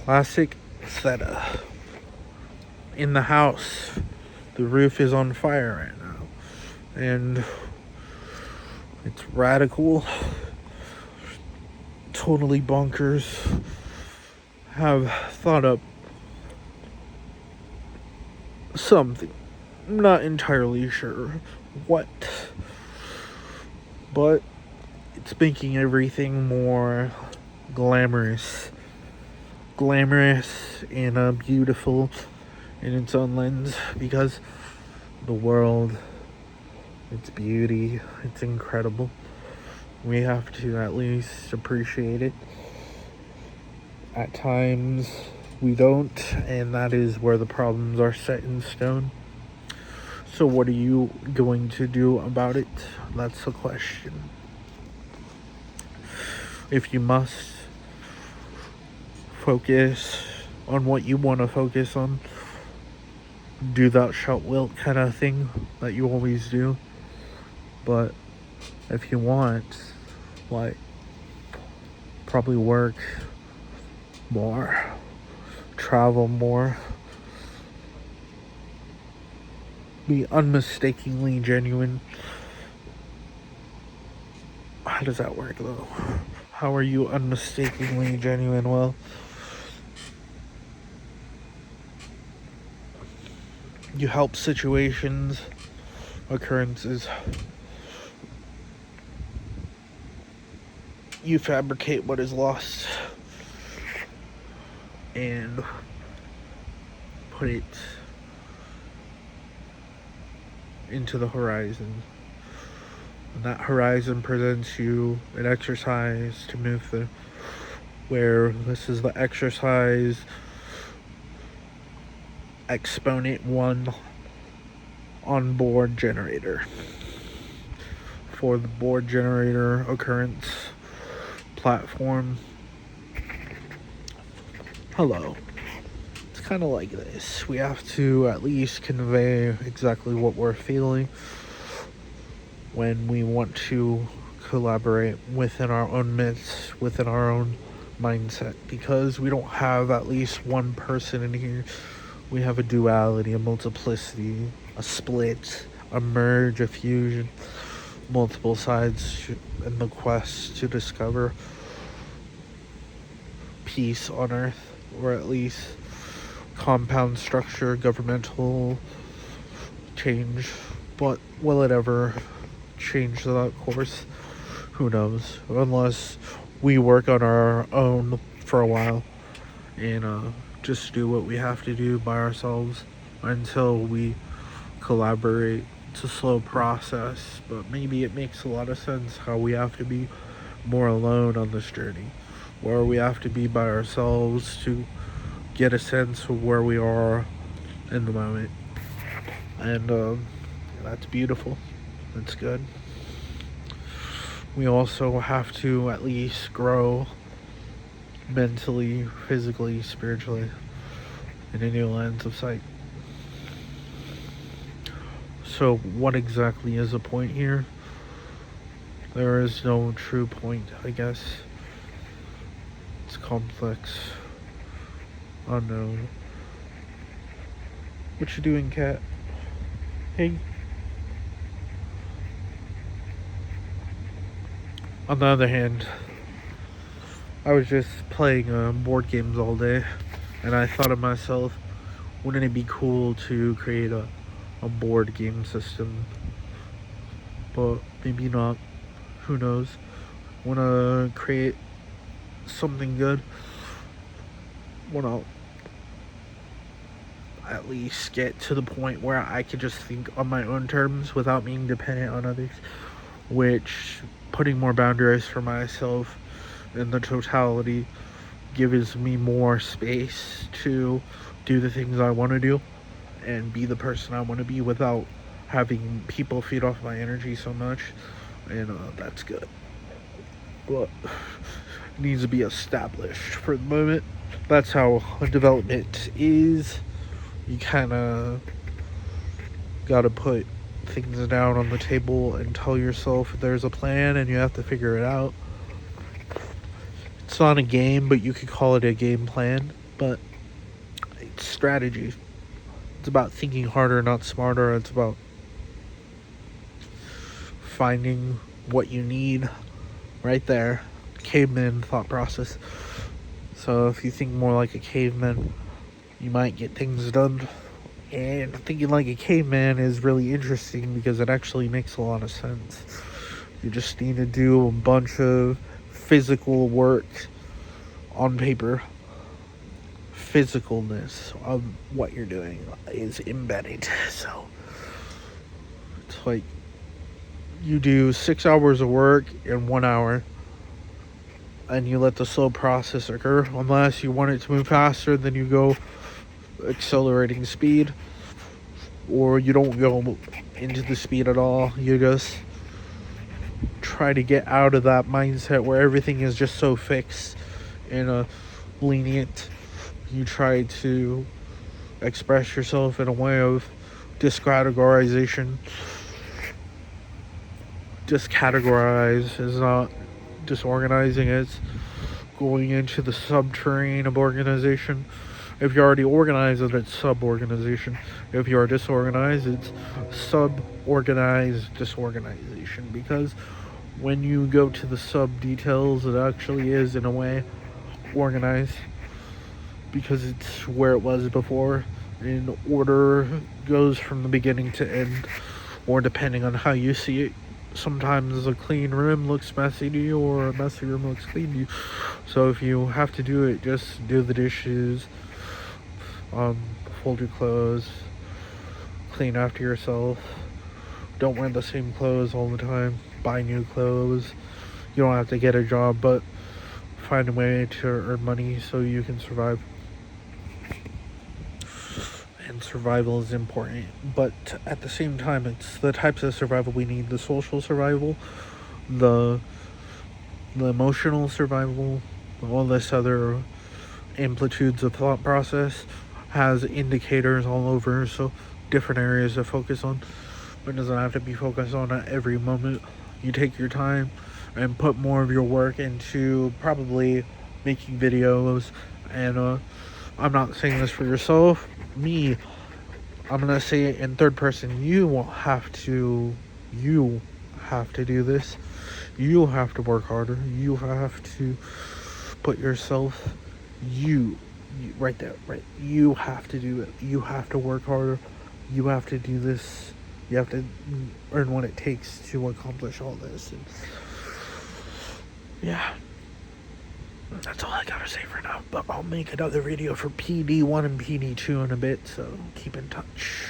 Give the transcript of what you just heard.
classic setup. In the house, the roof is on fire right now, and it's radical, totally bonkers. Have thought up something, I'm not entirely sure what, but it's making everything more glamorous and beautiful in its own lens, because the world, its beauty, it's incredible. We have to at least appreciate it. At times we don't, and that is where the problems are set in stone. So what are you going to do about it? That's the question. If you must focus on what you want to focus on, do thou shalt wilt kind of thing that you always do. But if you want, like, probably work more, travel more, be unmistakably genuine. How does that work though? How are you unmistakably genuine? Well, you help situations, occurrences. You fabricate what is lost and put it into the horizon. And that horizon presents you an exercise to move through, where this is the exercise exponent 1 on board generator. For the board generator occurrence platform, hello. It's kind of like this. We have to at least convey exactly what we're feeling when we want to collaborate within our own midst, within our own mindset, because we don't have at least one person in here. We have a duality, a multiplicity, a split, a merge, a fusion, multiple sides in the quest to discover peace on Earth, or at least compound structure, governmental change. But will it ever change that course? Who knows? Unless we work on our own for a while and just do what we have to do by ourselves until we collaborate. It's a slow process, but maybe it makes a lot of sense how we have to be more alone on this journey, where we have to be by ourselves to get a sense of where we are in the moment. And that's beautiful. That's good. We also have to at least grow mentally, physically, spiritually in a new lens of sight. So what exactly is the point here? There is no true point, I guess. It's complex, unknown. What you doing, cat? Hey. On the other hand, I was just playing board games all day, and I thought of myself, wouldn't it be cool to create a board game system? But maybe not. Who knows? Wanna create something good? Wanna at least get to the point where I could just think on my own terms without being dependent on others, which putting more boundaries for myself in the totality gives me more space to do the things I want to do and be the person I want to be without having people feed off my energy so much. And that's good, but it needs to be established. For the moment, that's how development is. You kind of gotta put things down on the table and tell yourself there's a plan and you have to figure it out. It's not a game, but you could call it a game plan. but it's strategy. It's about thinking harder, not smarter. It's about finding what you need right there. Caveman thought process. So if you think more like a caveman, you might get things done. And thinking like a caveman is really interesting because it actually makes a lot of sense. You just need to do a bunch of physical work on paper. Physicalness of what you're doing is embedded. So it's like you do 6 hours of work in 1 hour, and you let the slow process occur. Unless you want it to move faster, then you go accelerating speed, or you don't go into the speed at all. You just try to get out of that mindset where everything is just so fixed and lenient. You try to express yourself in a way of discategorization. Discategorize is not disorganizing, it's going into the subterranean of organization. If you're already organized, then it's sub-organization. If you are disorganized, it's sub-organized disorganization. Because when you go to the sub-details, it actually is, in a way, organized. Because it's where it was before. And order goes from the beginning to end. Or depending on how you see it. Sometimes a clean room looks messy to you, or a messy room looks clean to you. So if you have to do it, just do the dishes, fold your clothes, clean after yourself. Don't wear the same clothes all the time. Buy new clothes. You don't have to get a job, but find a way to earn money so you can survive. And survival is important, but at the same time, it's the types of survival we need: the social survival, the emotional survival, all this other amplitudes of thought process has indicators all over, so different areas to focus on, but it doesn't have to be focused on at every moment. You take your time and put more of your work into probably making videos, and I'm not saying this for yourself, me, I'm gonna say it in third person. You have to do this. You have to work harder. You have to put yourself, right there, right. You have to do it. You have to work harder. You have to do this. You have to earn what it takes to accomplish all this. And yeah. That's all I gotta say for now, but I'll make another video for PD1 and PD2 in a bit, so keep in touch.